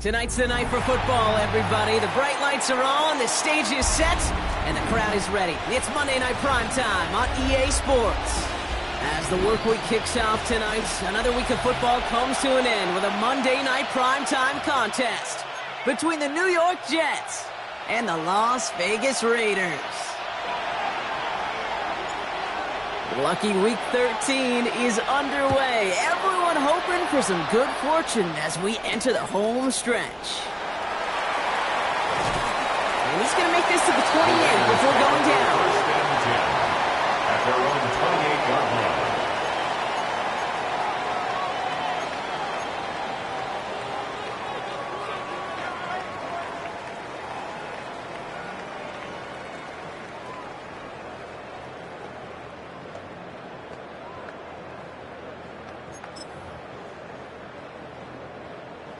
Tonight's the night for football, everybody. The bright lights are on, the stage is set, and the crowd is ready. It's Monday Night Primetime on EA Sports. As the work week kicks off tonight, another week of football comes to an end with a Monday Night Primetime contest between the New York Jets and the Las Vegas Raiders. Lucky Week 13 is underway. Everyone hoping for some good fortune as we enter the home stretch. And he's going to make this to the 28 before going down. At their own 28-yard line.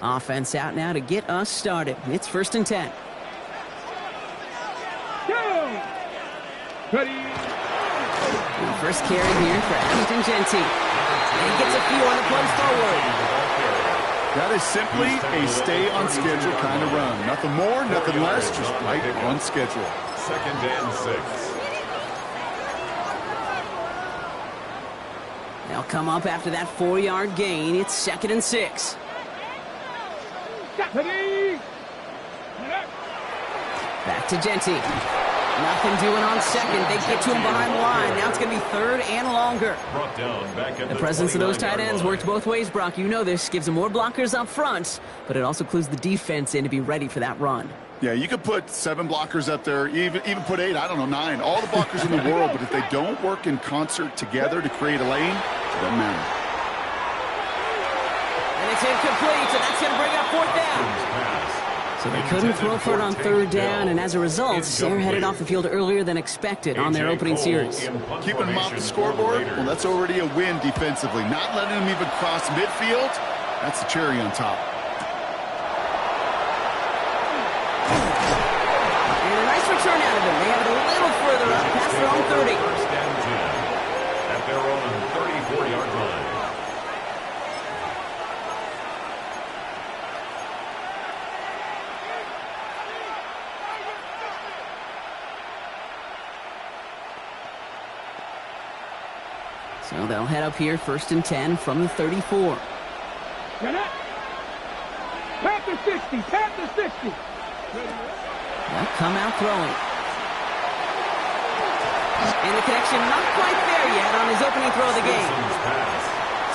Offense out now to get us started. It's 1st and 10. Ready. And first carry here for Ashton Genty. And he gets a few on the plunge forward. That is simply a stay-on-schedule kind of run. Nothing more, nothing less, just right on schedule. 2nd and 6. They'll come up after that 4-yard gain. It's 2nd and 6. Back to Genty. Nothing doing on second. They get to him behind the line. Now it's going to be 3rd and longer. Brought down back at The presence of those tight ends works both ways, Brock. You know this. Gives them more blockers up front, but it also clues the defense in to be ready for that run. Yeah, you could put 7 blockers up there, even put 8, I don't know, 9. All the blockers in the world, but if they don't work in concert together to create a lane, it doesn't matter. And it's incomplete, so that's going to bring up 4th down. So they couldn't throw for it on 3rd down, and as a result, they're headed off the field earlier than expected on their opening series. Keeping them off the scoreboard, well, that's already a win defensively. Not letting them even cross midfield, that's the cherry on top. And a nice return out of them. They have it a little further up past their own 30. 1st and 10 at their own 34-yard line. So they'll head up here, 1st and 10 from the 34. Panther 60, Panther 60. They'll come out throwing. And the connection not quite there yet on his opening throw of the game.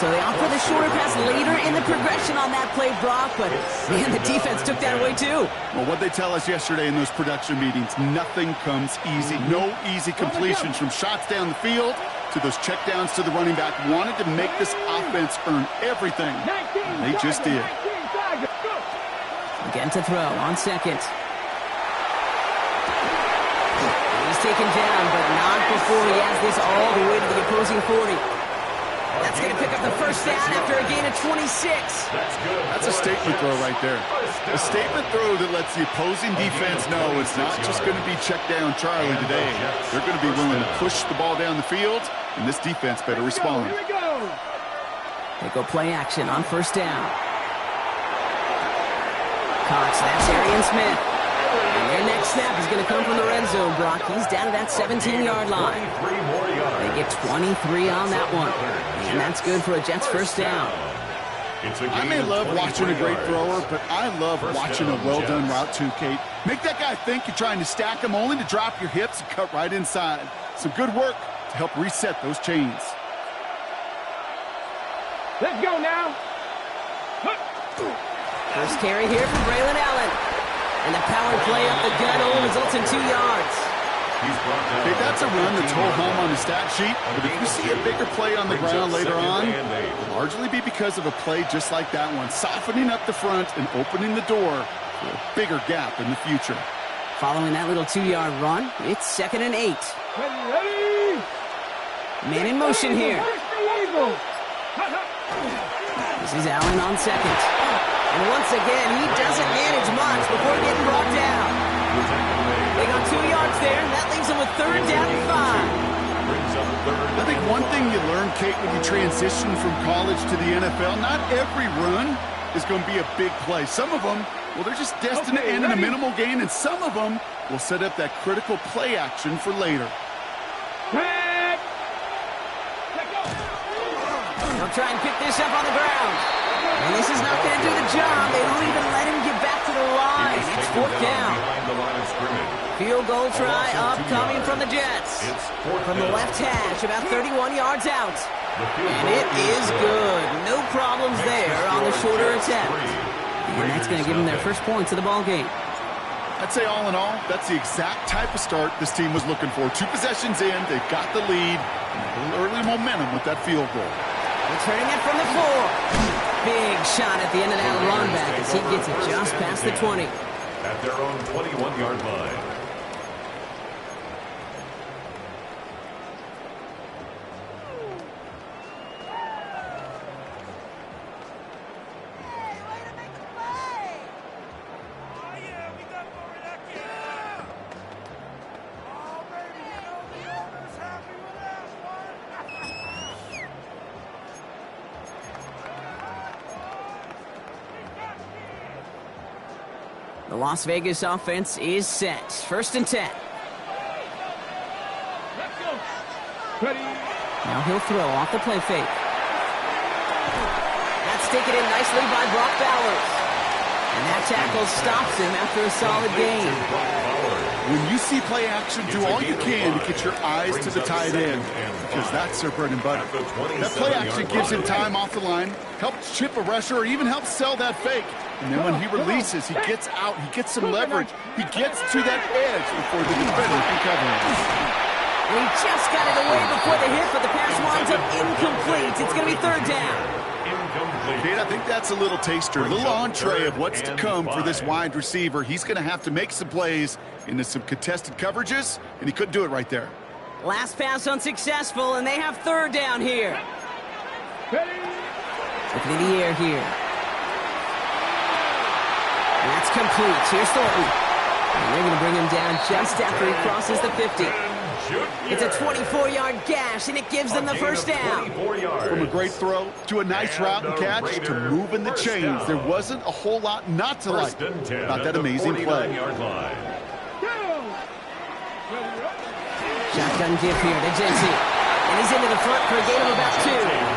So they offer the shorter pass later in the progression on that play, Brock, but man, the defense took that away too. Well, what they tell us yesterday in those production meetings, nothing comes easy. No easy completions from shots down the field to those checkdowns to the running back. Wanted to make this offense earn everything. And they just did. Again to throw on 2nd. He's taken down, but not before he has this all the way to the opposing 40. That's going to pick up the first down after a gain of 26. That's a statement throw right there. A statement throw that lets the opposing defense know it's not just going to be check down Charlie today. They're going to be willing to push the ball down the field, and this defense better respond. Here we go. They go play action on first down. Cox, that's Arian Smith. And their next snap is going to come from the red zone, Brock. He's down to that 17-yard line. They get 23 on that one. And that's good for a Jets first down. I may love watching a great thrower, but I love watching a well-done route too, Kate. Make that guy think you're trying to stack him only to drop your hips and cut right inside. Some good work to help reset those chains. Let's go now. First carry here for Braylon Allen. And the power play up the gut only results in 2 yards. Okay, that's a run that's whole home on the stat sheet, but if you see a bigger play on the ground later on, it'll largely be because of a play just like that one, softening up the front and opening the door for a bigger gap in the future. Following that little 2-yard run, it's 2nd and 8. Ready. Man in motion here. This is Allen on second. And once again, he doesn't manage much before getting brought down. They got 2 yards there, and that leaves them with 3rd down and 5. I think one thing you learn, Kate, when you transition from college to the NFL, not every run is going to be a big play. Some of them, well, they're just destined to end in a minimal gain, and some of them will set up that critical play action for later. They'll try and pick this up on the ground. And this is not going to do the job. They don't even let him get back to the line. It's 4th down. Field goal try upcoming from the Jets. From the left hash, about 31 yards out. And it is good. No problems there on the shorter attempt. And that's going to give them their first points of the ball game. I'd say all in all, that's the exact type of start this team was looking for. 2 possessions in, they've got the lead, and a little early momentum with that field goal. Returning it from the 4. Big shot at the end of that run back as he gets it just past the 20. At their own 21-yard line. The Las Vegas offense is set. 1st and 10. Ready. Now he'll throw off the play fake. That's taken in nicely by Brock Bowers. And that tackle stops him after a solid gain. When you see play action, do all you can to get your eyes to the tight end, because that's their bread and butter. That play action gives him time off the line, helps chip a rusher, or even helps sell that fake. And then when he releases, he gets out, he gets some leverage, he gets to that edge before the defender can cover him. He just got it away before the hit, but the pass winds up incomplete. It's going to be 3rd down. Kate, I think that's a little taster, a little entree of what's to come for this wide receiver. He's going to have to make some plays into some contested coverages, and he couldn't do it right there. Last pass unsuccessful, and they have 3rd down here. Looking in the air here. And that's complete. Here's Thornton. And they're going to bring him down just after he crosses the 50. It's a 24-yard gash, and it gives them the first down. From a great throw to a nice route and catch to moving the chains, there wasn't a whole lot not to like about that amazing play. Shotgun give here to Jency. And he's into the front for a gain of about 2.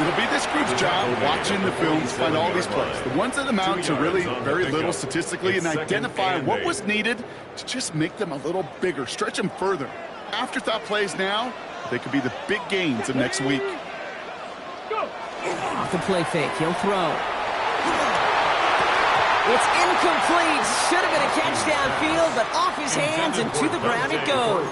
It'll be this group's job watching the films, find all these plays, the ones that amount to really very little statistically, and identify what was needed to just make them a little bigger, stretch them further. Afterthought plays now, they could be the big gains of next week. Off the play fake, he'll throw. It's incomplete. Should have been a catch downfield, but off his hands and to the ground it goes.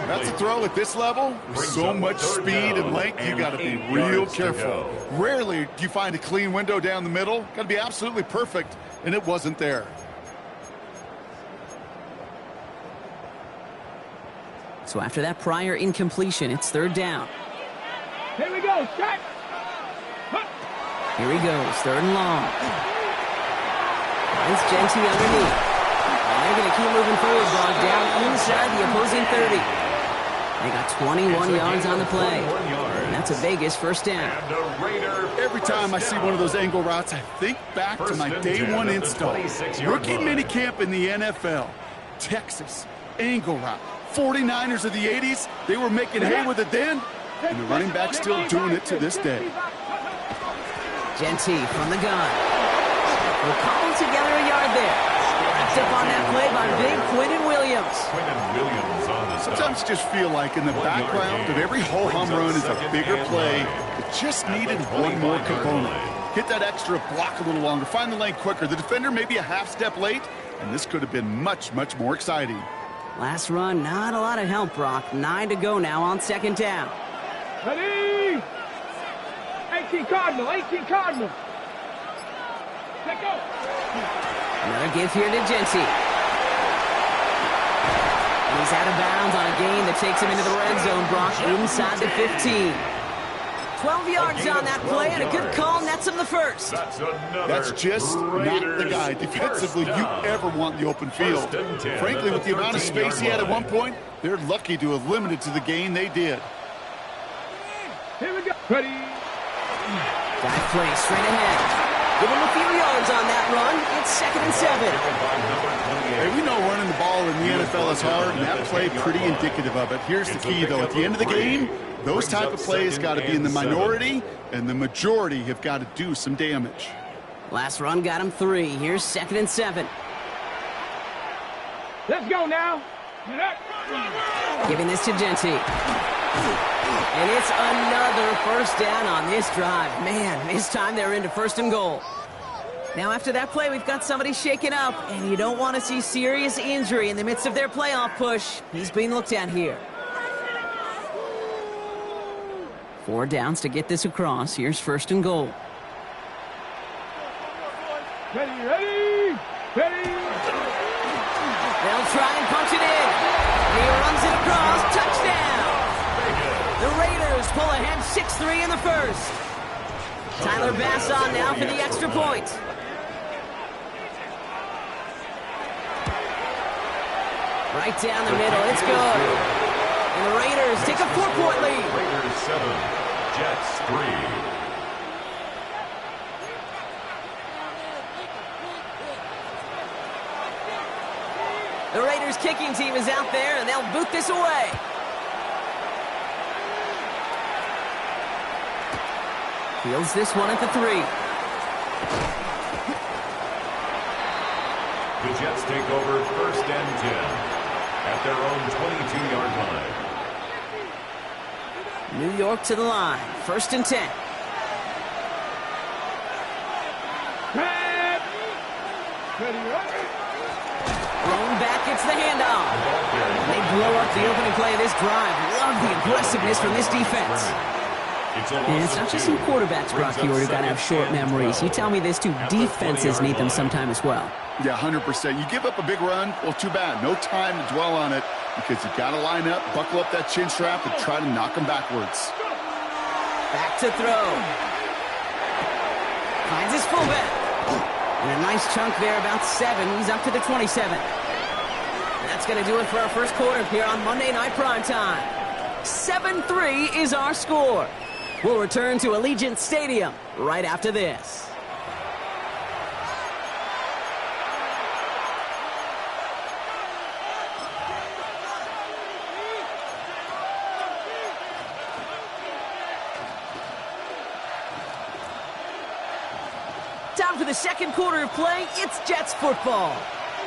That's a throw at this level. So much speed and length, you got to be real careful. Rarely do you find a clean window down the middle. Got to be absolutely perfect, and it wasn't there. So after that prior incompletion, it's 3rd down. we go. Check. Here he goes, 3rd and long. It's Genty underneath. And they're going to keep moving forward, Brock, down inside the opposing 30. They got 21 yards on the play. And that's a Vegas first down. Every time I see one of those angle routes, I think back to my day one install. Rookie minicamp in the NFL. Texas, angle route. 49ers of the 80s, they were making hay with it then, and the running back's still doing it to this day. Genty from the gun. We'll cobble together a yard there. Wrapped up on that play by big Quinnen Williams. Sometimes I just feel like in the background of every ho-hum run is a bigger play that just needed one more component. Hit that extra block a little longer, find the lane quicker. The defender maybe a half step late, and this could have been much, much more exciting. Last run, not a lot of help, Brock. 9 to go now on 2nd down. Ready? 18 Cardinal. 18 Cardinal. Let go. Another give here to Genty. He's out of bounds on a gain that takes him into the red zone, Brock, inside the 15. 12 yards on that play, and a good call nets him the first. That's just not the guy defensively you ever want in the open field. Frankly, with the amount of space he had at one point, they're lucky to have limited to the gain they did. Here we go. Ready? Dive play straight ahead. Give him a few yards on that run. It's 2nd and 7. Hey, we know running the ball in the NFL is hard, and that play pretty indicative of it. Here's the key, though. At the end of the game, those type of plays got to be in the minority, and the majority have got to do some damage. Last run got him 3. Here's 2nd and 7. Let's go now. Giving this to Genty. And it's another first down on this drive. Man, this time they're into 1st and goal. Now after that play, we've got somebody shaken up, and you don't want to see serious injury in the midst of their playoff push. He's being looked at here. 4 downs to get this across. Here's 1st and goal. Ready, ready, ready. They'll try and punch it in. He runs it across. Touchdown. The Raiders pull ahead 6-3 in the first. Tyler Bass on now for the extra point. Right down the middle. It's good. And the Raiders take a 4-point lead. Raiders 7, Jets 3. The Raiders kicking team is out there, and they'll boot this away. Fields this one at the 3. The Jets take over 1st and 10 at their own 22-yard line. New York to the line. 1st and 10. Ready, ready. Thrown back, it's the handoff. They blow up the opening play of this drive. Love the aggressiveness from this defense. And it's not just some quarterbacks, Brock, who got to have short memories. You tell me this, too. Defenses need them sometime as well. Yeah, 100%. You give up a big run, well, too bad. No time to dwell on it because you got to line up, buckle up that chin strap, and try to knock them backwards. Back to throw. Finds his fullback. And a nice chunk there, about 7. He's up to the 27. And that's going to do it for our first quarter here on Monday Night Primetime. 7-3 is our score. We'll return to Allegiant Stadium right after this. Time for the second quarter of play. It's Jets football.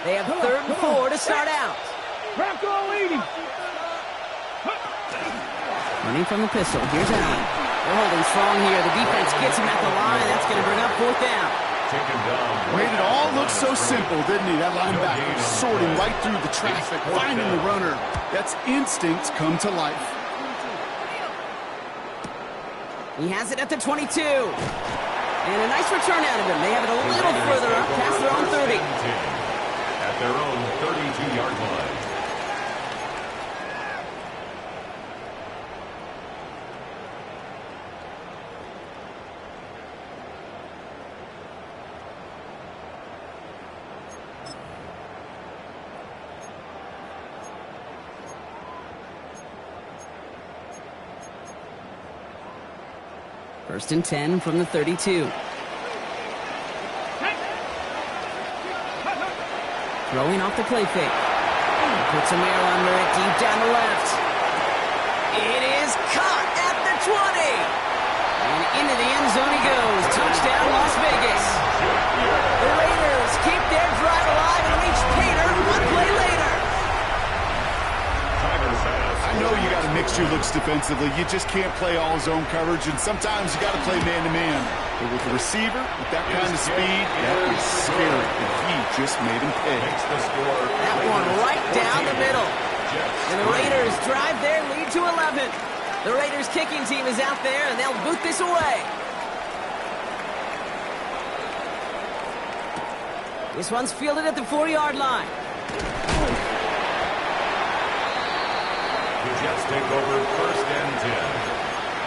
They have 3rd and 4 to start out. Bronco leading. Running from the pistol. Here's Allen. They're holding strong here. The defense gets him at the line. That's going to bring up 4th down. Made it all look so simple, didn't he? That linebacker sorting right through the traffic, finding the runner. That's instincts come to life. He has it at the 22. And a nice return out of him. They have it a little further up past their own 30. At their own 32-yard line. First and 10 from the 32. Throwing off the play fake. Puts some air under it, deep down the left. It is caught at the 20. And into the end zone he goes. Touchdown, Las Vegas. The Raiders keep their drive alive and reach Pater one play later. I know you got to mix your looks defensively. You just can't play all zone coverage, and sometimes you got to play man-to-man. But with the receiver, with that kind of speed, that is scary, and he just made him pay. That one right down the middle. And the Raiders drive their lead to 11. The Raiders kicking team is out there, and they'll boot this away. This one's fielded at the 4-yard line. The Jets take over first and 10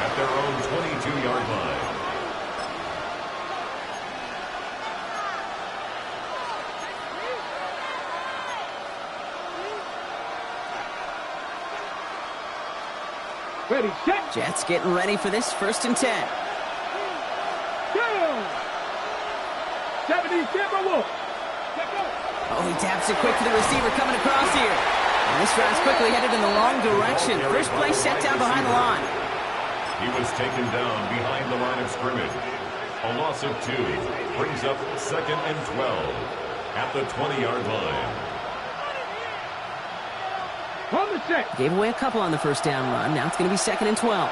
at their own 22-yard line. Ready, set. Jets getting ready for this first and 10. Go. 77 Wolf. Let's go. Oh, he taps it quick to the receiver coming across here. And this drive's quickly headed in the wrong direction. First play set down behind the line. He was taken down behind the line of scrimmage. A loss of 2 brings up second and 12 at the 20-yard line. On the set. Gave away a couple on the first down run. Now it's going to be second and 12.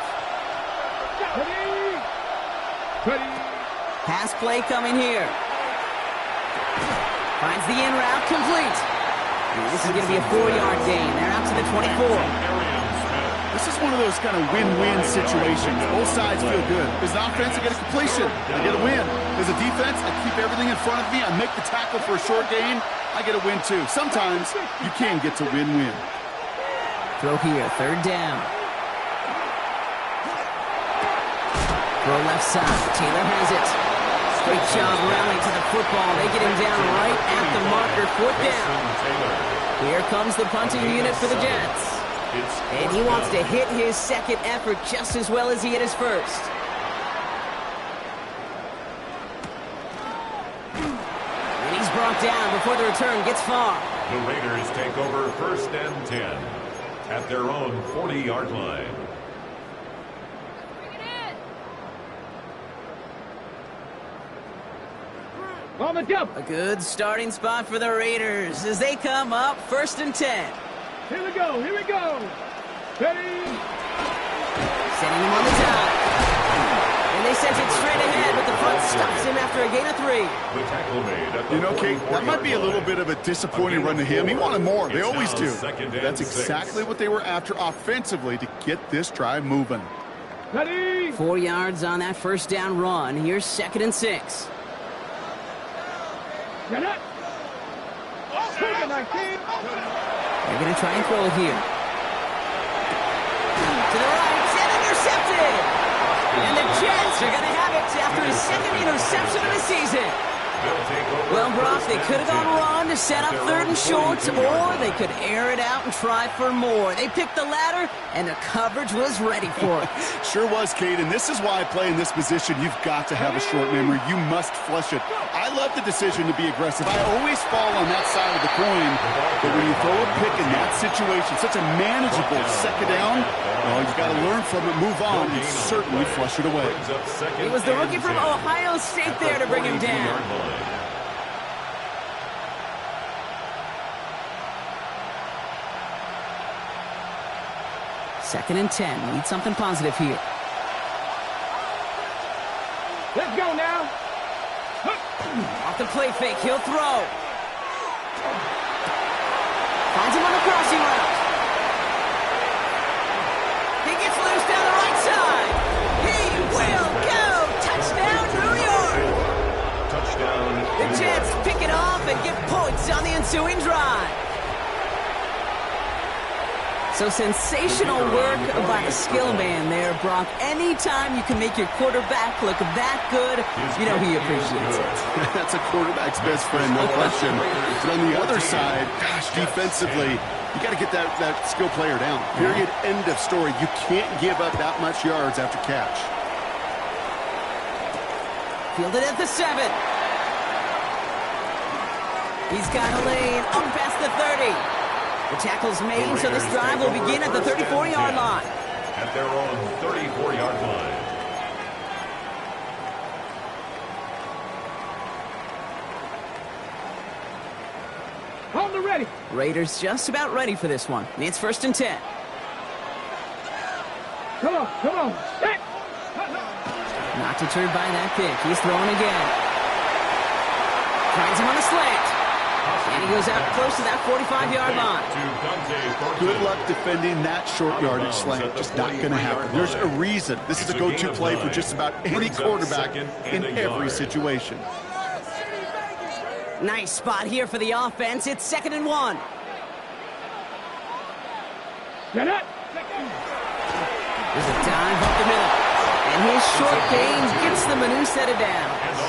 Ready. Ready. Pass play coming here. Finds the in route complete. And this is going to be a 4-yard gain. They're out to the 24. This is one of those kind of win-win situations. Both sides feel good. As an offense, I get a completion. I get a win. As a defense, I keep everything in front of me. I make the tackle for a short gain. I get a win, too. Sometimes you can get to win-win. Throw here, third down. Throw left side. Taylor has it. Great job rallying to the football. They get him down right at the marker. Fourth down. Here comes the punting unit for the Jets. And he wants to hit his second effort just as well as he hit his first. And he's brought down before the return gets far. The Raiders take over first and 10 at their own 40-yard line. On the jump. A good starting spot for the Raiders as they come up first and 10. Here we go. Here we go. Ready. Sending him on the top. And they sent it straight ahead, but the front stops him after a gain of 3. The tackle made at the You know, Kate, that might be a little bit of a disappointing run to him. He wanted more. They always do. That's exactly what they were after offensively to get this drive moving. Ready. 4 yards on that first down run. Here's second and 6. Get up. Second 19. They're going to try and throw it here. To the right, and intercepted! And the Jets are going to have it after his second interception of the season. Well, Brock, they could have gone run to set up third and short, or they could air it out and try for more. They picked the latter, and the coverage was ready for it. Sure was, Kate, and this is why I play in this position. You've got to have a short memory. You must flush it. I love the decision to be aggressive. I always fall on that side of the coin, but when you throw a pick in that situation, such a manageable second down, well, you've got to learn from it, move on, and certainly flush it away. It was the rookie from Ohio State there to bring him down. Second and 10. Need something positive here. Let's go now. Off the play fake. He'll throw. Finds him on the crossing route. He gets loose down the right side. He will go. Touchdown, New York. Touchdown. The Jets pick it off and get points on the ensuing drive. So sensational work by the skill man there, Brock. Anytime you can make your quarterback look that good, you know he appreciates it. That's a quarterback's best friend, no question. But on the other side, gosh, defensively, you got to get that skill player down. Period. End of story. You can't give up that much yards after catch. Fielded at the 7. He's got a lane up past the 30. The tackle's made, so this drive will begin at the 34-yard line. At their own 34-yard line. On the ready. Raiders just about ready for this one. It's 1st and 10. Come on, come on. Set. Not deterred by that pick. He's throwing again. Finds him on a slant. And he goes out close to that 45-yard line. Good luck defending that short yardage slant. Just not going to happen. There's a reason. This is a go-to play for just about any quarterback in every situation. Nice spot here for the offense. It's 2nd and 1. Get it. There's a dive up the middle. And his short gain gets them a new set of downs.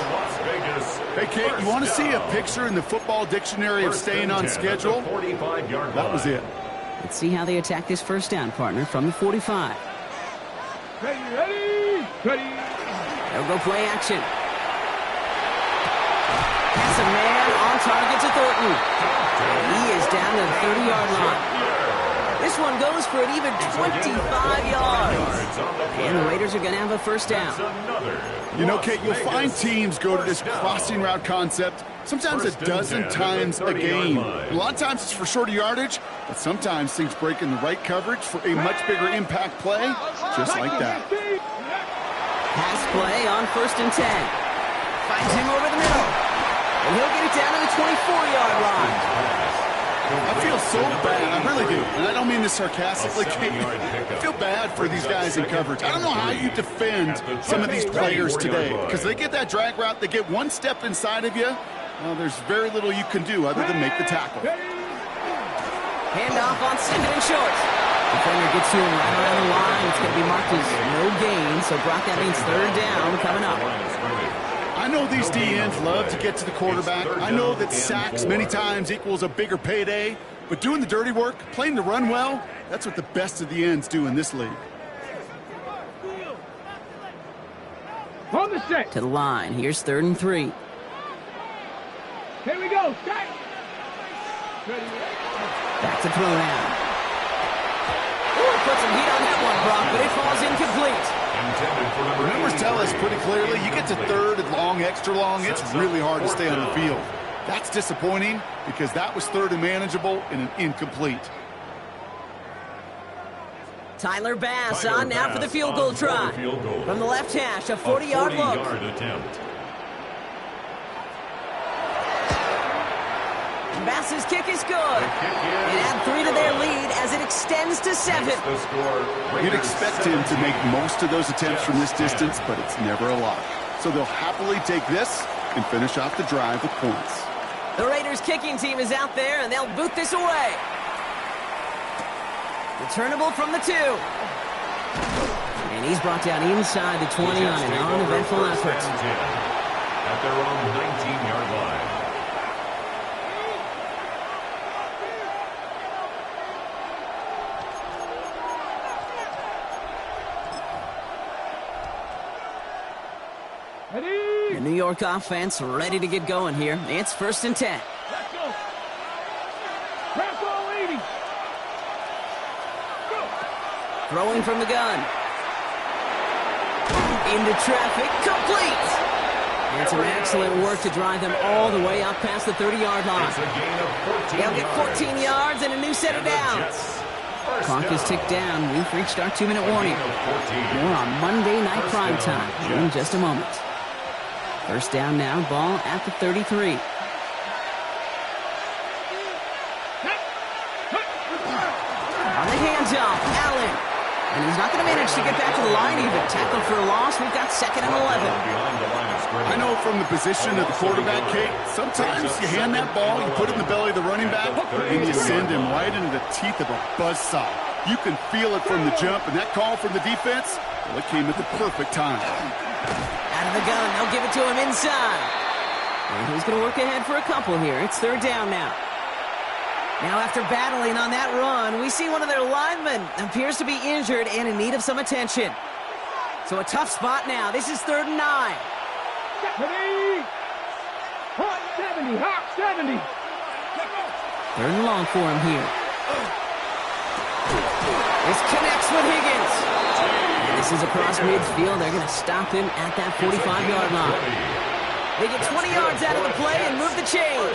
Hey, Kate, you want to see a picture in the football dictionary of staying on schedule? That was it. Let's see how they attack this first down, partner, from the 45. Ready, ready, ready. They'll go play action. That's a man on target to Thornton. And he is down to the 30-yard line. This one goes for an even 25 yards. And the Raiders are going to have a first down. You know, Kate, you'll find teams go to this crossing route concept sometimes a dozen times a game. A lot of times it's for shorter yardage, but sometimes things break in the right coverage for a much bigger impact play, just like that. Pass play on 1st and 10. Finds him over the middle. And he'll get it down to the 24-yard line. I feel so bad. I really do. And I don't mean this sarcastically. I feel bad for these guys in coverage. I don't know how you defend some of these players today. Because they get that drag route, they get one step inside of you. Well, there's very little you can do other than make the tackle. Handoff on 2nd and short. Defender gets to him right around the line. It's going to be marked as no gain. So, Brock, that means 3rd down coming up. I know these DNs love to get to the quarterback. I know that sacks many times equals a bigger payday. But doing the dirty work, playing the run well, that's what the best of the ends do in this league. On the set. To the line. Here's 3rd and 3. Here we go. Set. Ready. Back to throw now. Put some heat on that one, Brock, but it falls incomplete. The numbers tell us pretty clearly, you get to 3rd and long, extra long, it's really hard to stay on the field. That's disappointing because that was 3rd and manageable and an incomplete. Tyler Bass on now for the field goal try. From the left hash, a 40-yard look. Bass's kick is good. And add 3 to their lead as it extends to 7. You'd expect him to make most of those attempts from this distance, but it's never a lot. So they'll happily take this and finish off the drive with points. The Raiders kicking team is out there, and they'll boot this away. Returnable from the 2. And he's brought down inside the 20 on an uneventful effort. At their own 19-yard line. The New York offense ready to get going here. It's 1st and 10. Let's go. Press all 80. Go. Throwing from the gun. Into traffic. Complete. And some excellent work to drive them all the way up past the 30-yard line. They'll get 14 yards and a new set of downs. Clock is ticked down. We've reached our 2-minute warning. More on Monday Night Primetime in just a moment. First down now, ball at the 33. On the handoff, Allen. And he's not going to manage to get back to the line even. Tackled for a loss. We've got 2nd and 11. I know from the position of the quarterback, Kate, sometimes you hand that ball, you put it in the belly of the running back, and you send him right into the teeth of a buzzsaw. You can feel it from the jump, and that call from the defense, well, it came at the perfect time. Out of the gun, they'll give it to him inside. And he's going to work ahead for a couple here. It's 3rd down now. Now after battling on that run, we see one of their linemen appears to be injured and in need of some attention. So a tough spot now. This is 3rd and 9. Ready. Hot 70. Hot 70. Third and long for him here. This connects with Higgins. And this is across midfield. They're going to stop him at that 45-yard line. They get 20 yards out of the play and move the chains.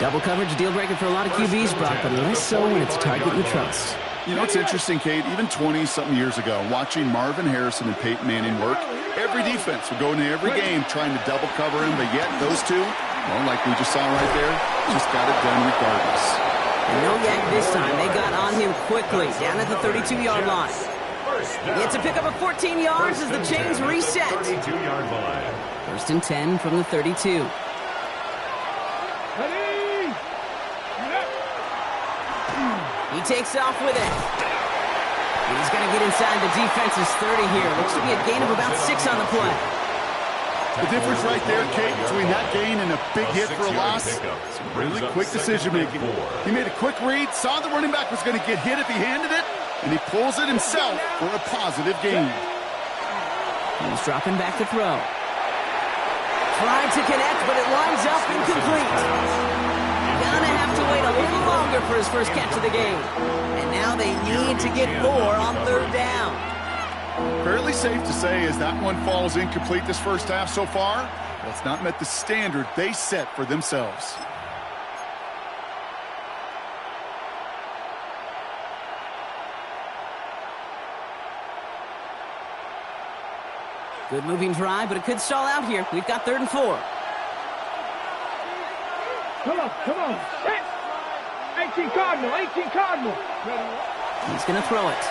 Double coverage, deal breaker for a lot of QBs, Brock, but less so when it's a target you trust. You know, it's interesting, Kate, even 20-something years ago, watching Marvin Harrison and Peyton Manning work, every defense would go into every game trying to double cover him, but yet those two, well, like we just saw right there, just got it done regardless. And no yak this time. They got on him quickly, down at the 32-yard line. It's a pickup of 14 yards as the chains reset. 32-yard line. First and 10 from the 32. Ready. He takes off with it. He's going to get inside the defense's 30 here. Looks to be a gain of about 6 on the play. The difference right there, Kate, between that gain and a big hit for a loss, some really quick decision-making. He made a quick read, saw the running back was going to get hit if he handed it, and he pulls it himself for a positive gain. He's dropping back to throw. Tried to connect, but it lines up incomplete. Gonna have to wait a little longer for his first catch of the game. And now they need to get 4 on third down. Fairly safe to say as that one falls incomplete this first half so far, well, it's not met the standard they set for themselves. Good moving drive, but it could stall out here. We've got 3rd and 4. Come on, come on. Hey. 18 Cardinal, 18 Cardinal. He's going to throw it.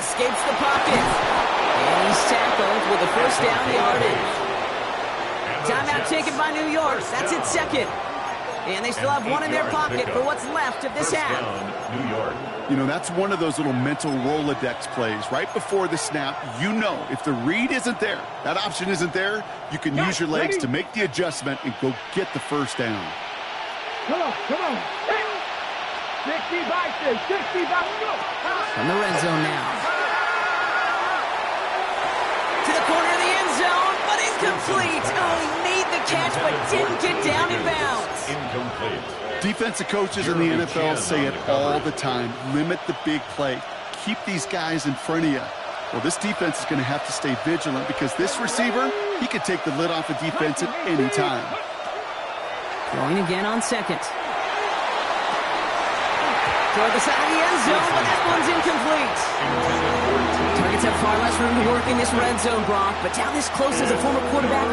Escapes the pocket. And he's tackled with the first down yardage. Timeout taken by New York. That's its second. And they still have one in their pocket for what's left of this half. New York. You know, that's one of those little mental Rolodex plays. Right before the snap, you know if the read isn't there, that option isn't there, you can use your legs to make the adjustment and go get the first down. Come on, come on. 60 by 60 by From the red zone now. To the corner of the end zone, but incomplete. Oh, he made the catch, but didn't get down in bounds. Incomplete. Defensive coaches in the NFL say it all the time. Limit the big play. Keep these guys in front of you. Well, this defense is going to have to stay vigilant because this receiver, he could take the lid off a defense at any time. Throwing again on second. Toward the side of the end zone, but that one's incomplete. Targets have far less room to work in this red zone, Brock, but down this close as a former quarterback,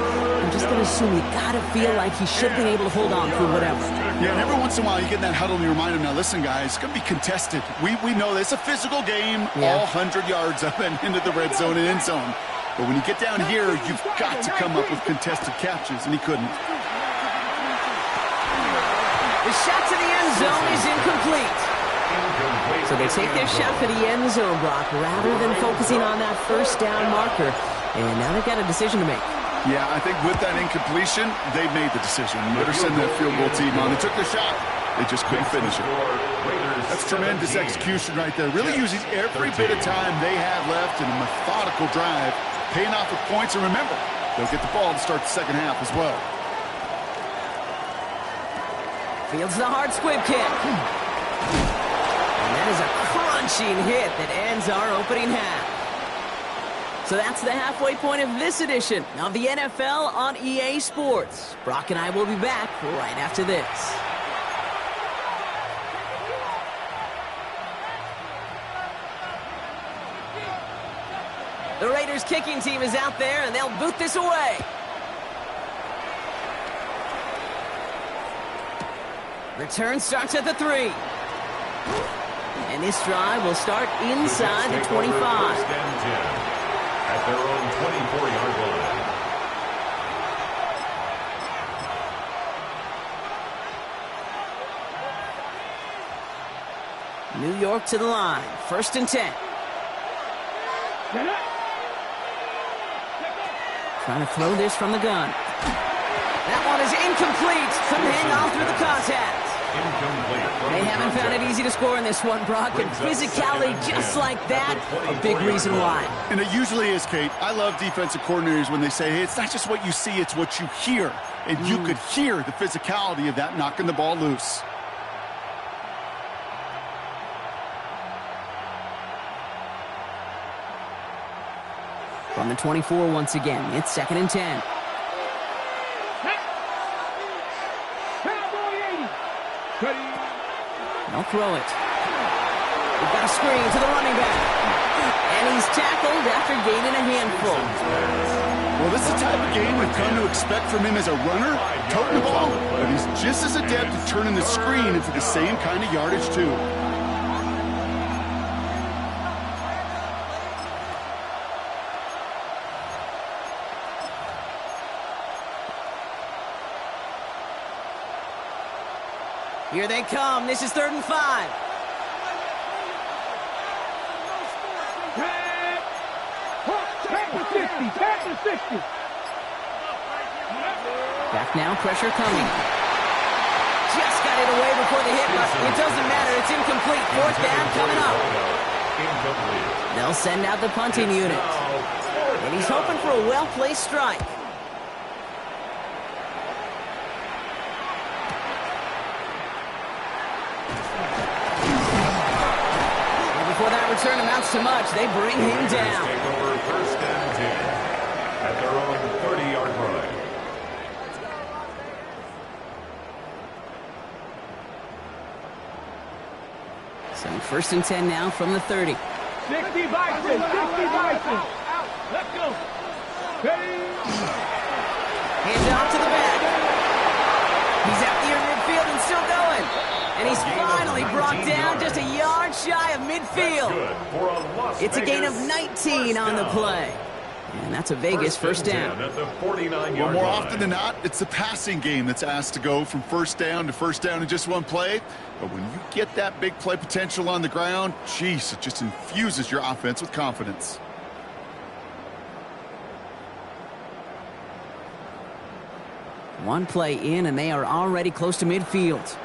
I'm just going to assume you got to feel like he should have been able to hold on through whatever. Yeah, and every once in a while you get in that huddle and you remind him, now listen, guys, it's going to be contested. We know this. It's a physical game, all 100 yards up and into the red zone and end zone. But when you get down here, you've got to come up with contested catches, and he couldn't. The shot to the end zone is incomplete. So they take their shot for the end zone, Brock, rather than focusing on that first down marker. And now they've got a decision to make. Yeah, I think with that incompletion, they made the decision. Better send that field goal team on. They took their shot. They just couldn't finish it. That's tremendous execution right there. Really using every bit of time they have left in a methodical drive, paying off with points. And remember, they'll get the ball to start the second half as well. Fields the hard squib kick. And that is a crunching hit that ends our opening half. So that's the halfway point of this edition of the NFL on EA Sports. Brock and I will be back right after this. The Raiders kicking team is out there, and they'll boot this away. Return starts at the 3. And this drive will start inside the 25. First and 10 at their own 24-yard line. New York to the line. First and 10. Trying to throw this from the gun. That one is incomplete. Couldn't hang on through the contact. Incomplete. They haven't found it easy to score in this one, Brock, and physicality just like that, a big reason why. And it usually is, Kate. I love defensive coordinators when they say, hey, it's not just what you see, it's what you hear. And you could hear the physicality of that knocking the ball loose. From the 24 once again, it's 2nd and 10. They'll throw it. We've got a screen to the running back. And he's tackled after gaining a handful. Well, this is the type of game we've come to expect from him as a runner, toting the ball, but he's just as adept at turning the screen into the same kind of yardage, too. Here they come. This is 3rd and 5. Back now, pressure coming. Just got it away before the hit, but it doesn't matter. It's incomplete. 4th down coming up. They'll send out the punting unit. And he's hoping for a well-placed strike. Before that return amounts to much, they bring him down. Take over 1st and 10 at their own 30-yard line. So 1st and 10 now from the 30. 60 Bison, 60 Bison. Let's go. Hands off to the back. He's out near midfield and still going. And he's finally brought down just a yard shy of midfield. It's a gain of 19 on the play. And that's a Vegas 1st down. At the 49-yard Well, more line. often than not, it's the passing game that's asked to go from 1st down to 1st down in just one play. But when you get that big play potential on the ground, geez, it just infuses your offense with confidence. One play in, and they are already close to midfield.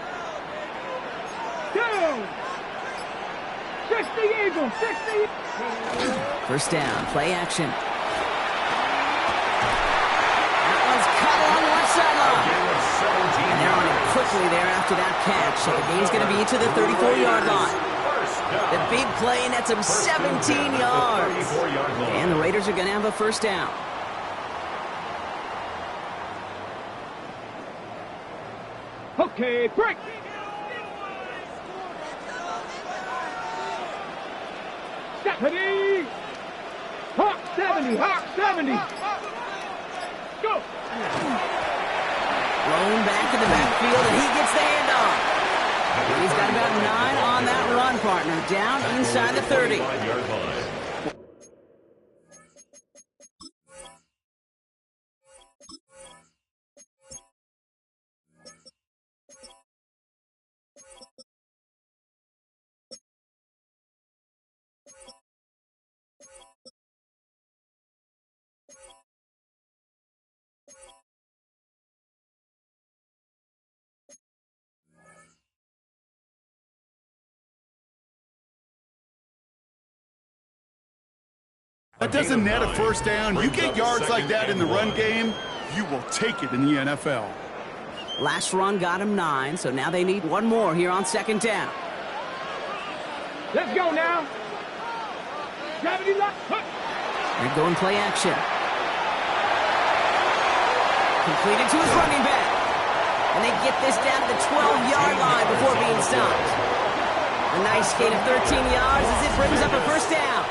60 Eagles, 60. 1st down, play action. That one's cut along the left sideline. And they're on it quickly there after that catch. So the game's going to be to the 34-yard line. The big play nets them 17 yards. And the Raiders are going to have a 1st down. Okay, break. Stephanie! Hawk 70, Hawk 70. Go! Thrown back in the backfield, and he gets the handoff. He's got about 9 on that run, partner. Down inside the 30. That doesn't net a 1st down. You get yards like that in the run game, you will take it in the NFL. Last run got him 9, so now they need one more here on 2nd down. Let's go now. Gravity lock. They're going play action. Completed to his running back. And they get this down to the 12-yard line before being stopped. A nice gain of 13 yards as it brings up a 1st down.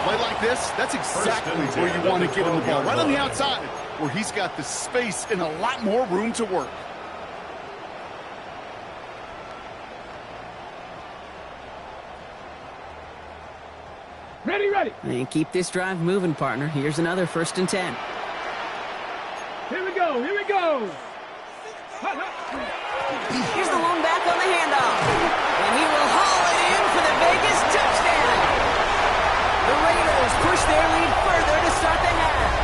Play like this, that's exactly where you want to get him the ball. Right on the outside, where he's got the space and a lot more room to work. Ready, ready. And keep this drive moving, partner. Here's another 1st and 10. Here we go, here we go. Here's the lone back on the handoff. And he will haul it in for the Vegas touchdown. The Raiders push their lead further to start the half.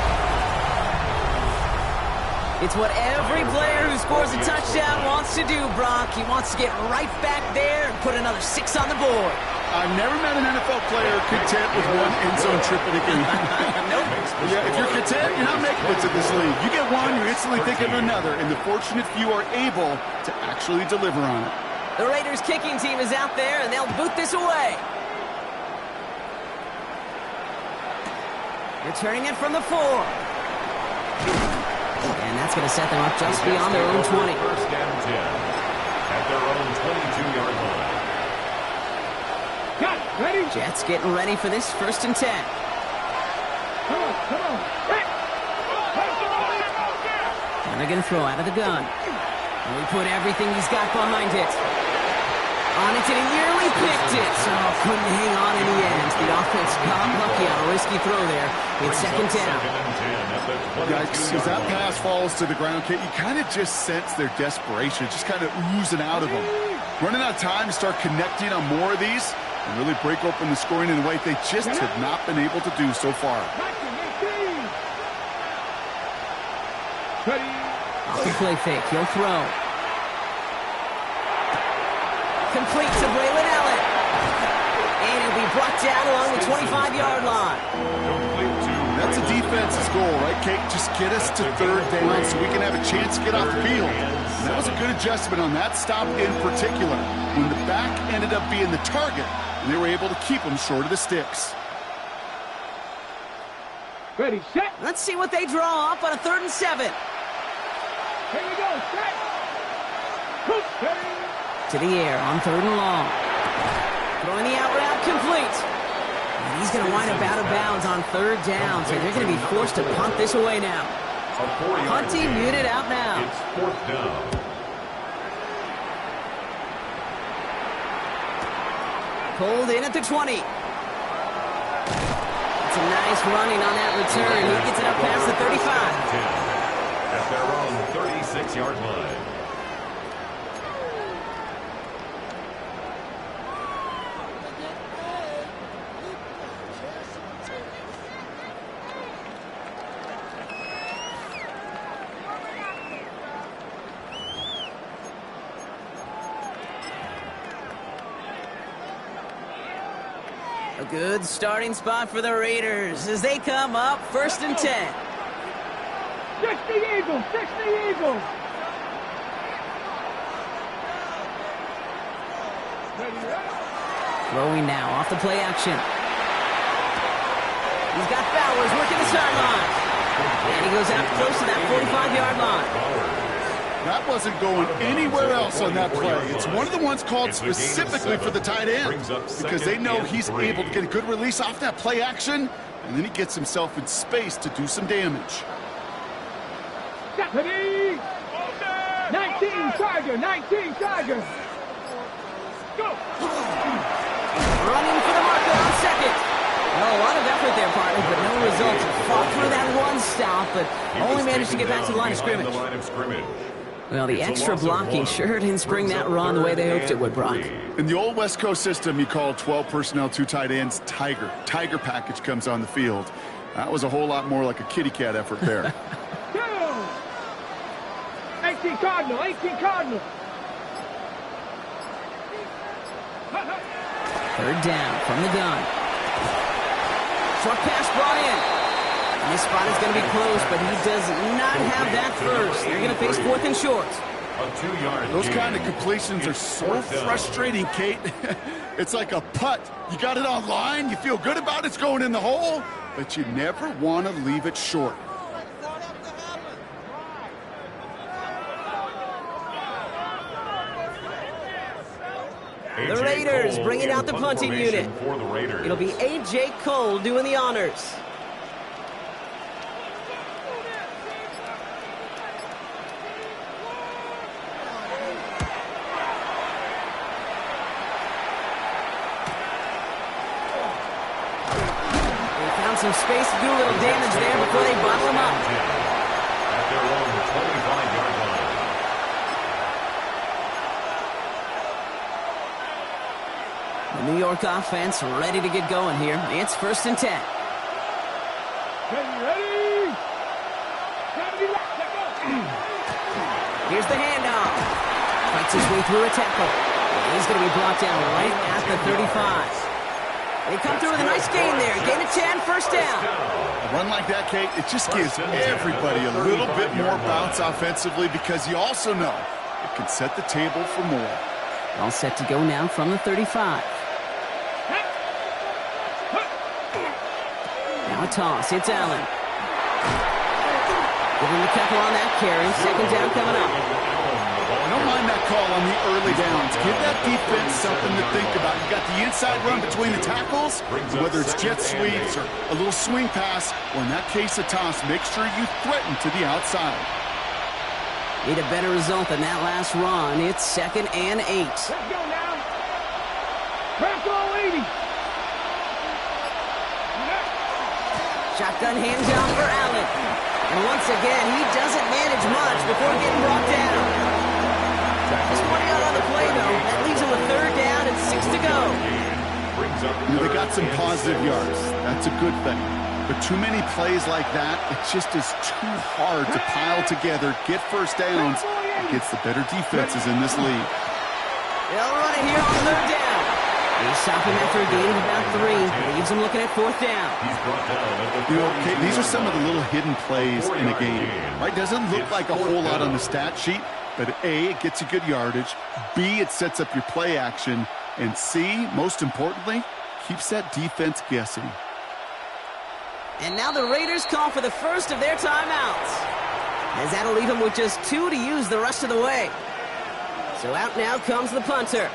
It's what every player who scores a touchdown wants to do, Brock. He wants to get right back there and put another 6 on the board. I've never met an NFL player content with one end zone trip in a game. Nope. Yeah, if you're content, you're not making it to this league. You get one, you instantly think of another, and the fortunate few are able to actually deliver on it. The Raiders kicking team is out there, and they'll boot this away. Returning it from the 4. And that's going to set them up just beyond their own 20. First and 10 at their own 22-yard line. Got ready. Jets getting ready for this 1st and 10. Come on. And they're going to throw out of the gun. And we put everything he's got behind it. On it, and he nearly picked it. Oh, couldn't hang on in the end. The offense got lucky on a risky throw there. It's 2nd down. Yikes, as that pass falls to the ground, Kate, you kind of just sense their desperation, just kind of oozing out of them. Running out of time to start connecting on more of these and really break open the scoring in a way they just have not been able to do so far. Off the play fake, he'll throw. Complete to Braylon Allen. And he'll be brought down along the 25-yard line. That's a defense's goal, right, Kate? Just get us to 3rd down so we can have a chance to get off the field. And that was a good adjustment on that stop in particular, when the back ended up being the target, and they were able to keep them short of the sticks. Ready, set. Let's see what they draw up on a 3rd and 7. Here we go, set. Ready. To the air on 3rd and long. Throwing the out route complete. And he's going to wind up out of bounds on 3rd down, so they're going to be forced to punt this away now. Punting unit out now. It's 4th down. Pulled in at the 20. It's a nice running on that return. He gets it up past the 35. At their own 36-yard line. A good starting spot for the Raiders as they come up 1st and 10. 60 Eagles. Throwing now off the play action. He's got Bowers working the sideline. And he goes out close to that 45-yard line. That wasn't going anywhere else on that play. It's one of the ones called specifically for the tight end because they know he's able to get a good release off that play action, and then he gets himself in space to do some damage. Ready. 19 Tiger. Go. Running for the marker on 2nd. Well, a lot of effort there, partner, but no results. Fought through that one stop, but only managed to get back to the line of scrimmage. Well, the extra blocking sure didn't spring that run the way they hoped it would, Brock. In the old West Coast system, you call 12 personnel, 2 tight ends, Tiger. Tiger package comes on the field. That was a whole lot more like a kitty cat effort there. 18 Cardinal. 3rd down from the gun. Short pass brought in. And this spot is going to be close, but he does not have that first. They're going to face 4th and short. Those kind of completions are so frustrating, Kate. It's like a putt. You got it on line, you feel good about it's going in the hole, but you never want to leave it short. The Raiders bringing out the punting unit. It'll be A.J. Cole doing the honors. They found some space to do a little damage there before they bottle him up. At their own 25-yard line. The New York offense ready to get going here. It's 1st and 10. Ready. Time to be locked. Here's the handoff. Fights his way through a tackle. He's going to be brought down right at the 35. They come through with a nice gain there. Gain of 10, first down. A run like that, Kate, it just gives everybody a little bit more bounce offensively because you also know it can set the table for more. All set to go now from the 35. Now a toss. It's Allen. Give him the couple on that carry. Second down coming up. I don't mind that call on the early downs. Give that defense something to think about. You got the inside run between the tackles, whether it's jet sweeps or a little swing pass, or in that case a toss, make sure you threaten to the outside. Need a better result than that last run. It's 2nd and 8. Let's go now. Crack all 80. Shotgun handoff for Allen. And once again, he doesn't manage much before getting brought down. Just 20 out on the play, though. That leaves him with 3rd down and 6 to go. They got some positive yards. That's a good thing. But too many plays like that, it just is too hard to pile together, get first downs, against the better defenses in this league. They'll run it here on 3rd down. They stop him after a gain of about 3. Leaves him looking at 4th down. You know, Kate, these are some of the little hidden plays in a game. Right? Doesn't look like a whole lot on the stat sheet, but A, it gets you good yardage. B, it sets up your play action. And C, most importantly, keeps that defense guessing. And now the Raiders call for the first of their timeouts, as that'll leave them with just 2 to use the rest of the way. So out now comes the punter.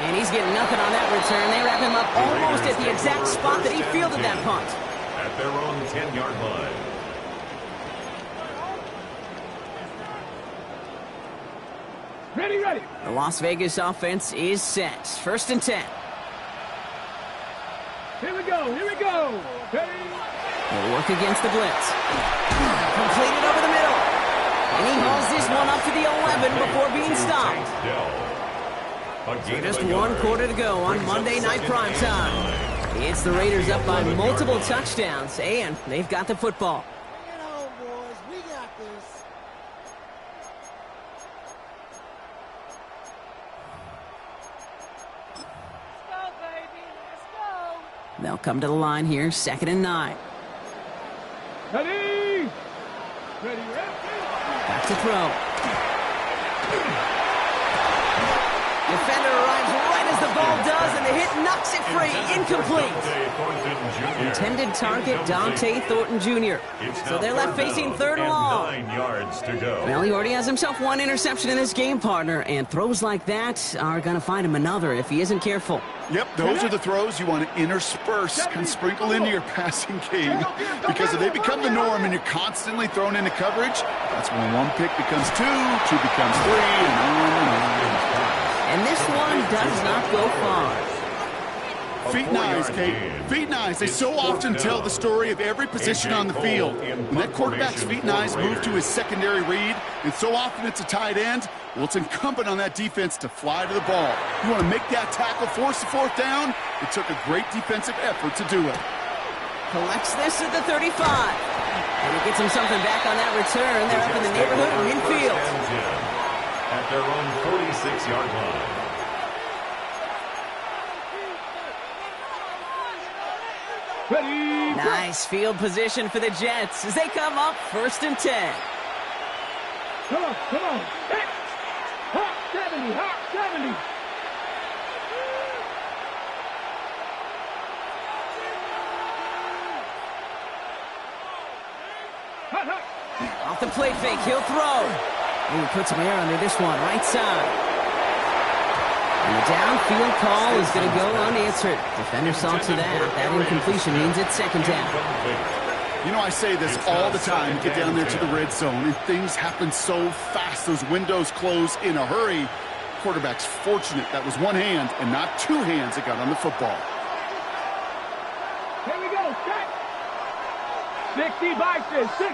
And he's getting nothing on that return. They wrap him up almost at the exact spot that he fielded that punt. At their own 10-yard line. Ready, ready. The Las Vegas offense is set. 1st and 10. Here we go, here we go. Ready. They'll work against the blitz. Completed over the middle. And he hauls this one up to the 11 before being stopped. So just 1 quarter to go on Monday Night Primetime. It's the Raiders up by multiple touchdowns, and they've got the football. Bring it home, boys. We got this. Let's go, baby. Let's go. They'll come to the line here, 2nd and 9. Ready. Ready, ready. Back to throw. Defender arrives right as the ball does, and the hit knocks it free. Incomplete. Intended target, Dante Thornton Jr. So they're left facing 3rd and long. 9 yards to go. Well, he already has himself 1 interception in this game, partner, and throws like that are going to find him another if he isn't careful. Yep, those are the throws you want to intersperse and sprinkle into your passing game, because if they become the norm and you're constantly thrown into coverage, that's when 1 pick becomes 2, 2 becomes 3, and on. And this one does not go far. Feet and eyes, Kate. Feet and eyes. They so often tell the story of every position on the field. When that quarterback's feet and eyes move to his secondary read, and so often it's a tight end, well, it's incumbent on that defense to fly to the ball. You want to make that tackle, force the 4th down? It took a great defensive effort to do it. Collects this at the 35. And he gets him something back on that return. They're up in the neighborhood of midfield. At their own 46-yard line. Ready. Nice field position for the Jets as they come up 1st and 10. Come on, come on. Hey. Hot 70, hot 70. Hot, hot. Off the play fake, he'll throw. He puts some air under this one, right side. And the downfield call is going to go unanswered. Defender saw to that. That incompletion means it's 2nd down. You know, I say this all the time. Get down there to the red zone, and things happen so fast. Those windows close in a hurry. Quarterback's fortunate that was 1 hand and not 2 hands that got on the football. Here we go, set. 60 boxes, 6.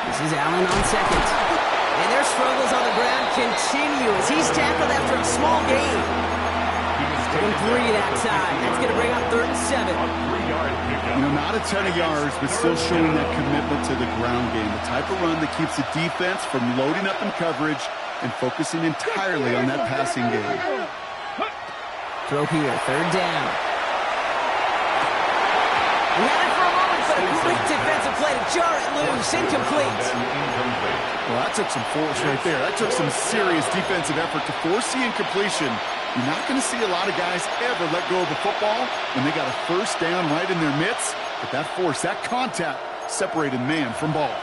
This is Allen on 2nd. And their struggles on the ground continue as he's tackled after a small gain. He was Taking 3 that time. That's going to bring up 3rd and 7. A 3-yard pickup. You know, not a ton of yards, but still showing that commitment to the ground game. The type of run that keeps the defense from loading up in coverage and focusing entirely on that passing game. Throw here, 3rd down. He had it for a moment, but a quick defensive play to jar it loose. Incomplete. Well, that took some force right there. That took some serious defensive effort to force the incompletion. You're not going to see a lot of guys ever let go of the football when they got a 1st down right in their midst. But that force, that contact, separated man from ball.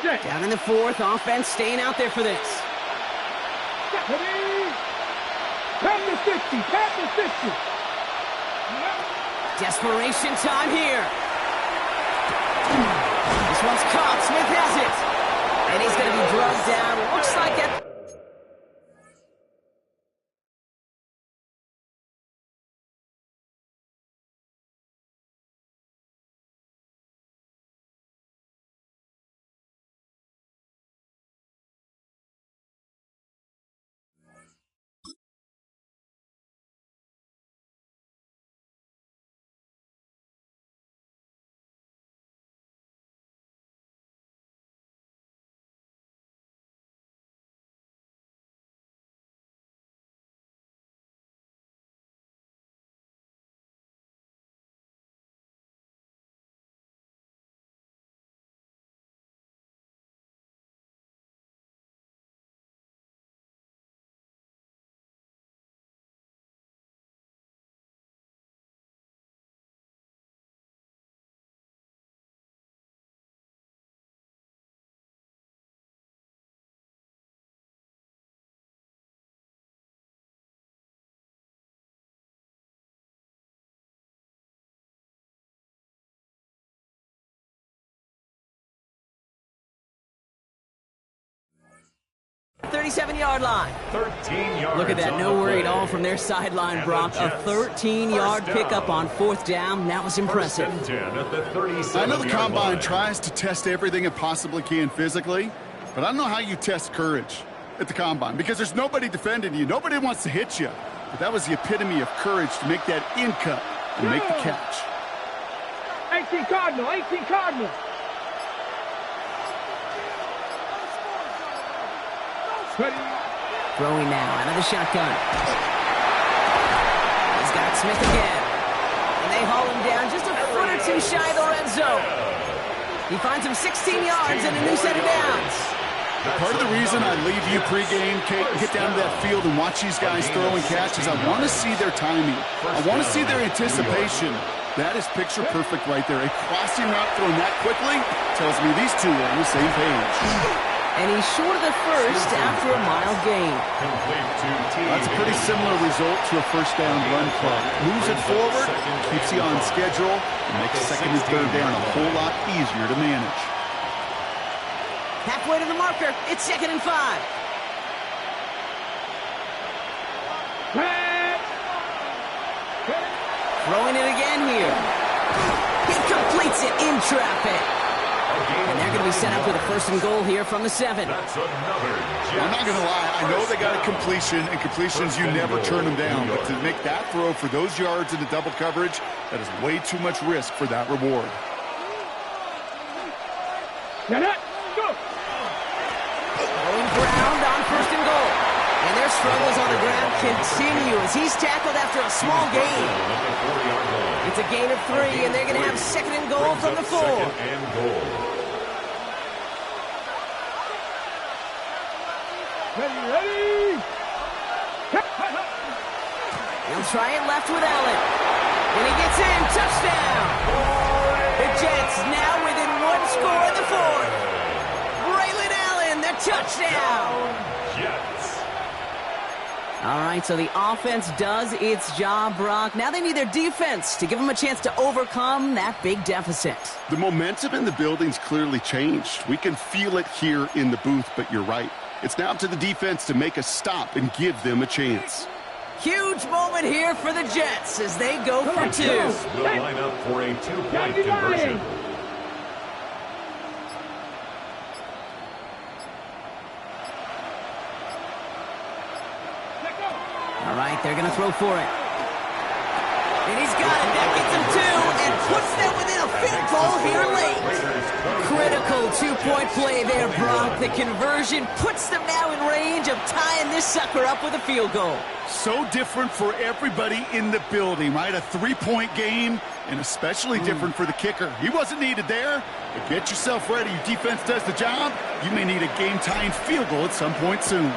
Down in the 4th, offense staying out there for this. Pat the 50, pat the 50. Desperation time here. This one's caught. Smith has it. And he's going to be drugged down. Looks like it. .37-yard line. 13 yards. Look at that, no worry at all from their sideline, Brock. A 13-yard pickup on 4th down. That was impressive. 1st and 10 at the 37-yard line. I know the Combine tries to test everything it possibly can physically, but I don't know how you test courage at the Combine because there's nobody defending you. Nobody wants to hit you. But that was the epitome of courage to make that in cut and make the catch. 18 Cardinal, 18 Cardinal. Throwing now out of the shotgun. He's got Smith again. And they haul him down just a foot or 2 shy of the red zone. He finds him 16 yards and a new set of downs. Part of the reason I leave you pregame, Kate, and get down to that field and watch these guys throw and catch is I want to see their timing. I want to see their anticipation. That is picture perfect right there. A crossing route thrown that quickly tells me these two are on the same page. And he's short of the 1st after a mile gain. That's a pretty similar result to a 1st down run play. Moves it forward, keeps you on schedule, and makes 2nd and 3rd down a whole lot easier to manage. Halfway to the marker. It's 2nd and 5. Throwing it again here. He completes it in traffic. And they're going to be set up with a 1st and goal here from the 7. That's another jet. I'm not going to lie. I know they got a completion, and completions, you never turn them down. But to make that throw for those yards into double coverage, that is way too much risk for that reward. Go. Going ground on 1st and goal. And their struggles on the ground continue as he's tackled after a small gain. It's a gain of 3, and they're going to have 2nd and goal from the 4. 2nd and goal. Ready. He'll try it left with Allen. And he gets in. Touchdown. The Jets now within 1 score in the 4th. Braylon Allen, the touchdown. Jets. All right, so the offense does its job, Brock. Now they need their defense to give them a chance to overcome that big deficit. The momentum in the building's clearly changed. We can feel it here in the booth, but you're right. It's now up to the defense to make a stop and give them a chance. Huge moment here for the Jets as they go for 2. Will line up for a 2-point conversion. They're going to throw for it. And he's got it. That gets him 2 and puts them within a field goal here late. Critical two-point play there, Brock. The conversion puts them now in range of tying this sucker up with a field goal. So different for everybody in the building, right? A three-point game, and especially different for the kicker. He wasn't needed there, but get yourself ready. Your defense does the job. You may need a game-tying field goal at some point soon.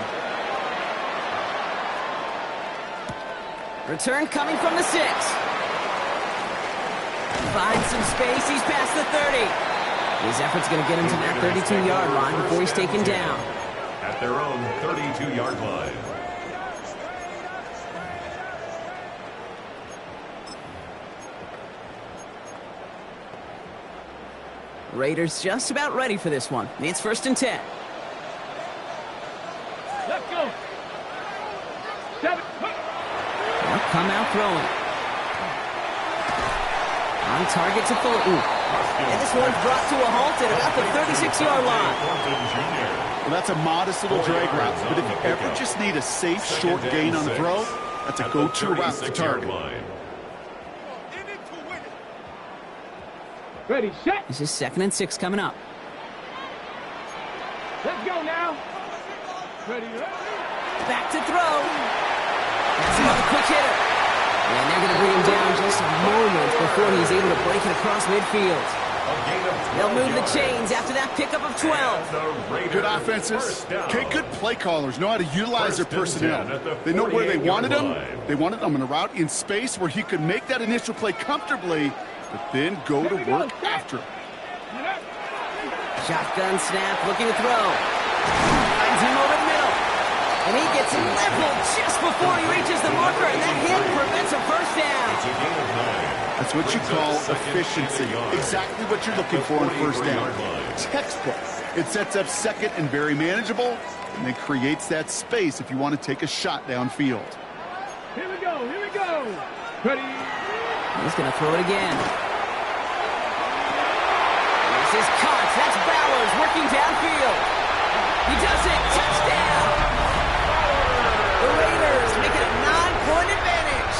Return coming from the 6. Finds some space. He's past the 30. His effort's going to get him to that 32-yard line before he's taken down. At their own 32-yard line. Raiders just about ready for this one. It's 1st and 10. Let's go. 7. They'll come out throwing. On target to Fuller. And this one's brought to a halt at about the 36-yard line. Well, that's a modest little drag route, but if you ever just need a safe, short gain on a throw, that's a go-to route to target. Ready, set. This is 2nd and 6 coming up. Let's go now. Ready, Back to throw. That's another quick hitter. And they're going to bring him down just a moment before he's able to break it across midfield. They'll move the chains after that pickup of 12. Good offenses. Okay, good play callers know how to utilize their personnel. They know where they wanted him. They wanted him on a route in space where he could make that initial play comfortably, but then go to work after it. Shotgun snap, looking to throw. Finds him over the middle. And he gets leveled just before he reaches the marker, and that hit prevents a first down. That's what you call efficiency. Exactly what you're looking for in first down. Textbook. It sets up 2nd and very manageable, and then creates that space if you want to take a shot downfield. Here we go, here we go. Ready. He's going to throw it again. This is caught. That's Bowers working downfield. He does it. Touchdown. The Raiders make it a 9-point advantage.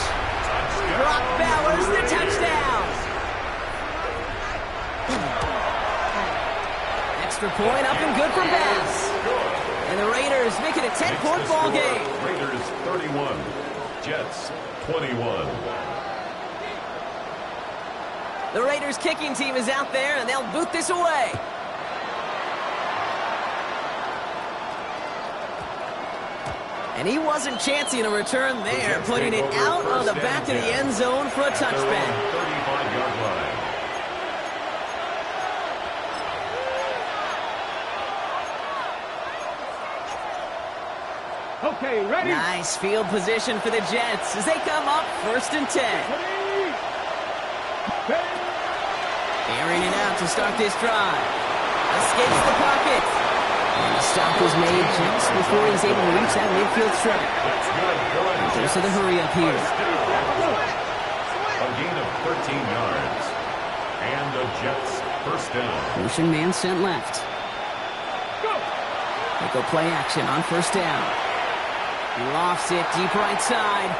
Brock Bowers, the touchdown. Extra point up and good for Bass. And the Raiders make it a 10-point ball game. Raiders 31, Jets 21. The Raiders kicking team is out there, and they'll boot this away. And he wasn't chancing a return there, putting it out on the back of the end zone for a touchback. 35-yard line. Okay, ready. Nice field position for the Jets as they come up 1st and 10. Airing it out to start this drive. Escapes the pocket. And the stop was made just before he was able to reach that midfield stripe. There's the hurry up here. A gain of 13 yards. And the Jets first down. Motion man sent left. They go play action on 1st down. He lofts it deep right side.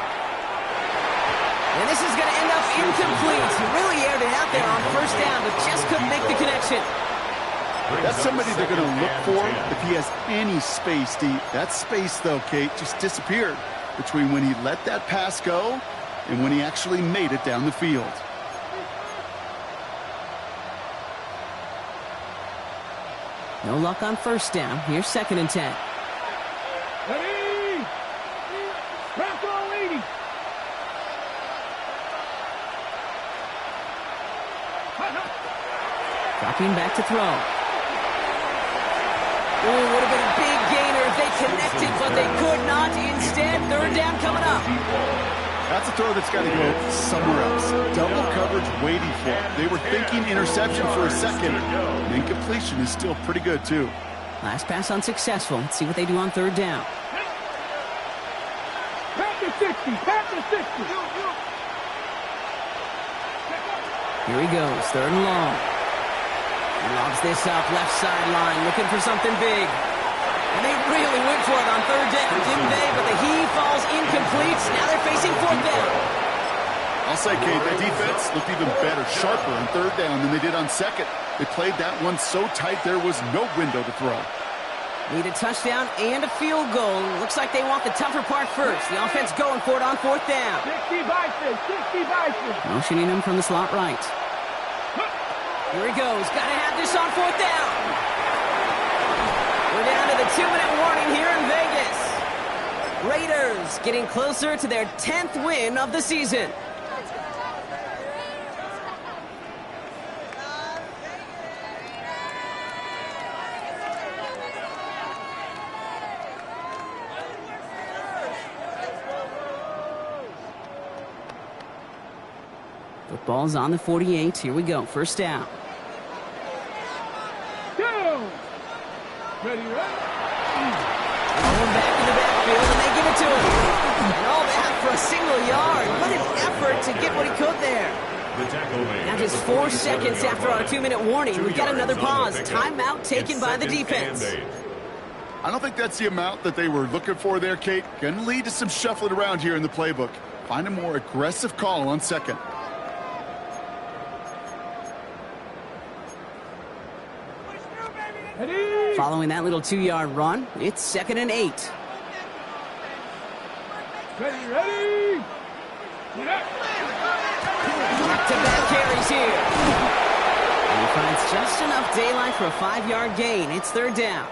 And this is going to end up incomplete. He really aired it out there on 1st down, but just couldn't make the connection. That's somebody they're going to look for if he has any space deep. That space, though, Kate, just disappeared between when he let that pass go and when he actually made it down the field. No luck on 1st down. Here's 2nd and 10. Ready. Rock all 80. Dropping back to throw. Ooh, would have been a big gainer if they connected, but they could not. Instead, 3rd down coming up. That's a throw that's got to go somewhere else. Double coverage waiting for it. They were thinking interception for a second. And incompletion is still pretty good, too. Last pass unsuccessful. Let's see what they do on 3rd down. Back to 60. Back to 60. Here he goes, 3rd and long. He lobs this up, left sideline, looking for something big. And they really went for it on third down, didn't they? But the heave falls incomplete. Now they're facing fourth down. I'll say, Kate, the defense looked even better, sharper on third down than they did on second. They played that one so tight there was no window to throw. Need a touchdown and a field goal. Looks like they want the tougher part first. The offense going for it on fourth down. 60 Bison, 60 Bison. Motioning him from the slot right. Here he goes. Got to have this on fourth down. We're down to the 2-minute warning here in Vegas. Raiders getting closer to their 10th win of the season. Football's on the 48. Here we go. First down. Down. Ready, right? Going back in the backfield, and they give it to him. And all that for a single yard. What an effort to get what he could there. The tackle made. Now just 4 seconds after our 2-minute warning, we've got another pause. Timeout taken by the defense. I don't think that's the amount that they were looking for there, Kate. Going to lead to some shuffling around here in the playbook. Find a more aggressive call on second. Ready? Following that little 2-yard run, it's 2nd and 8. Ready, ready? Get up. Back-to-back carries here. And he finds just enough daylight for a 5-yard gain. It's third down.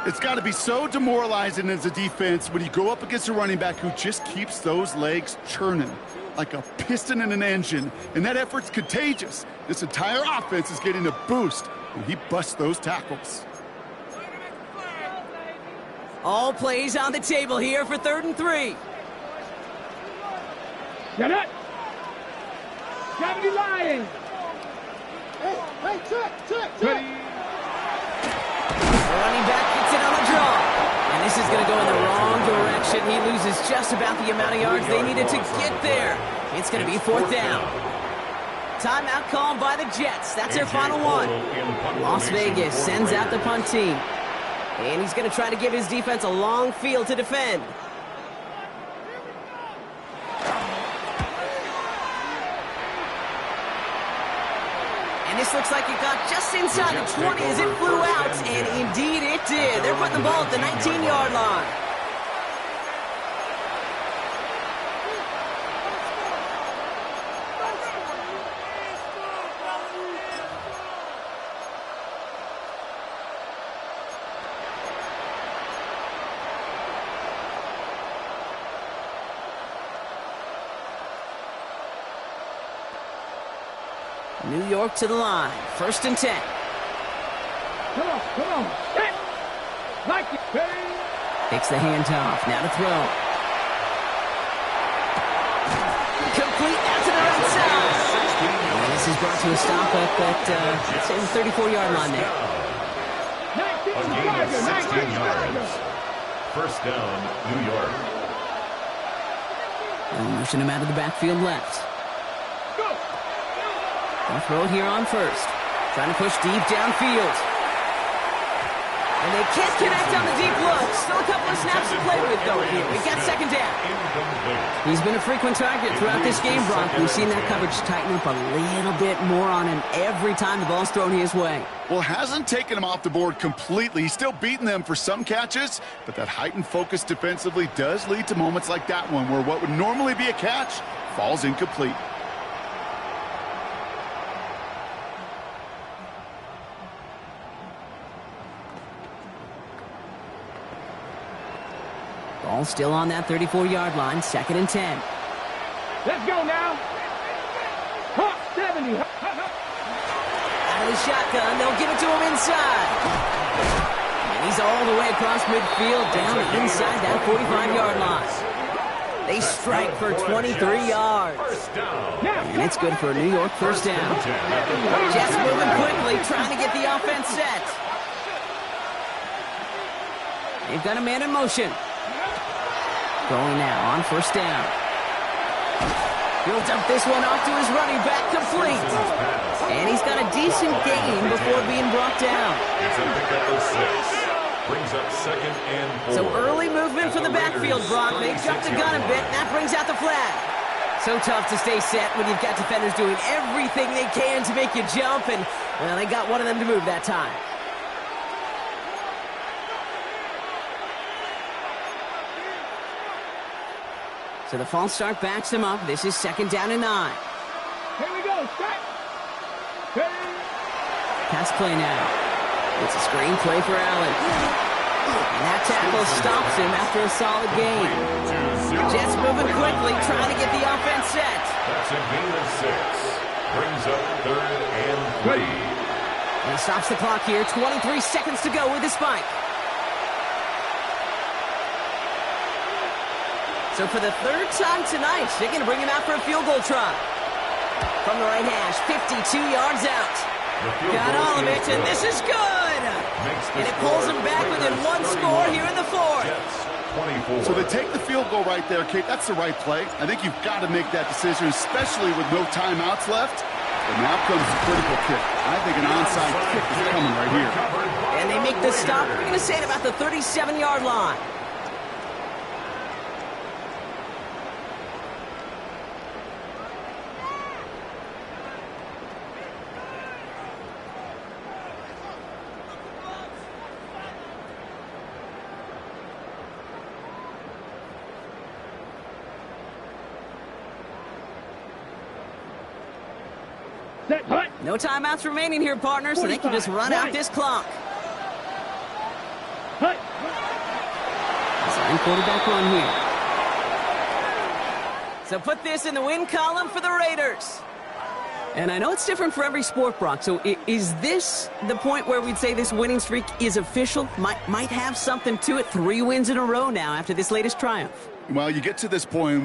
It's got to be so demoralizing as a defense when you go up against a running back who just keeps those legs churning like a piston in an engine, and that effort's contagious. This entire offense is getting a boost when he busts those tackles. All plays on the table here for 3rd and 3. Get it. Gravity Lions. Hey, check. Ready? The running back gets it on the draw. And this is going to go in the wrong direction. He loses just about the amount of yards they needed to get there. It's going to be 4th down. Timeout called by the Jets. That's their final one. Las Vegas sends out the punt team. And he's going to try to give his defense a long field to defend. And this looks like it got just inside the 20 as it flew out. And indeed it did. They're putting the ball at the 19-yard line. New York to the line. 1st and 10. Come on. Set. Like it. Ready? Takes the handoff. Now to throw. Complete out to the right side. And this is brought to a stop up at the 34-yard line there. A gain of 16 yards. First down, New York. And motion him out of the backfield left. They'll throw it here on 1st. Trying to push deep downfield. And they can't connect on the deep look. Still a couple of snaps to play with, though, here. We've got 2nd down. He's been a frequent target throughout this game, Brock. We've seen that coverage tighten up a little bit more on him every time the ball's thrown his way. Well, hasn't taken him off the board completely. He's still beating them for some catches, but that heightened focus defensively does lead to moments like that one where what would normally be a catch falls incomplete. Ball still on that 34-yard line. 2nd and 10. Let's go now. Hawk 70. Out of the shotgun. They'll give it to him inside. And he's all the way across midfield down inside that 45-yard line. They strike for 23 yards. And it's good for a New York 1st down. Jets moving quickly, trying to get the offense set. They've got a man in motion. Going now on 1st down. He'll dump this one off to his running back, complete. And he's got a decent gain before being brought down. It's a pickup of 6. Brings up 2nd and 4. So early movement from the backfield, Brock. They jumped the gun a bit, and that brings out the flag. So tough to stay set when you've got defenders doing everything they can to make you jump, and, well, they got one of them to move that time. So the false start backs him up. This is 2nd down and 9. Here we go. Strike. Ready. Pass play now. It's a screen play for Allen. And that tackle stops him after a solid gain. Jets moving quickly, trying to get the offense set. That's a gain of 6. Brings up 3rd and 3. And he stops the clock here. 23 seconds to go with the spike. So for the 3rd time tonight, they're going to bring him out for a field goal try. From the right hash, 52 yards out. Got all of it, and this is good. And it pulls him back within 1 score here in the 4th. So they take the field goal right there, Kate. That's the right play. I think you've got to make that decision, especially with no timeouts left. And now comes the critical kick. I think an onside kick is coming right here. And they make the stop. We're going to say it about the 37-yard line. Set. Hut. No timeouts remaining here, partners, so they can just run out this clock. Hut. Sign quarterback run here. So put this in the win column for the Raiders. And I know it's different for every sport, Brock. So is this the point where we'd say this winning streak is official? Might have something to it. 3 wins in a row now after this latest triumph. Well, you get to this point when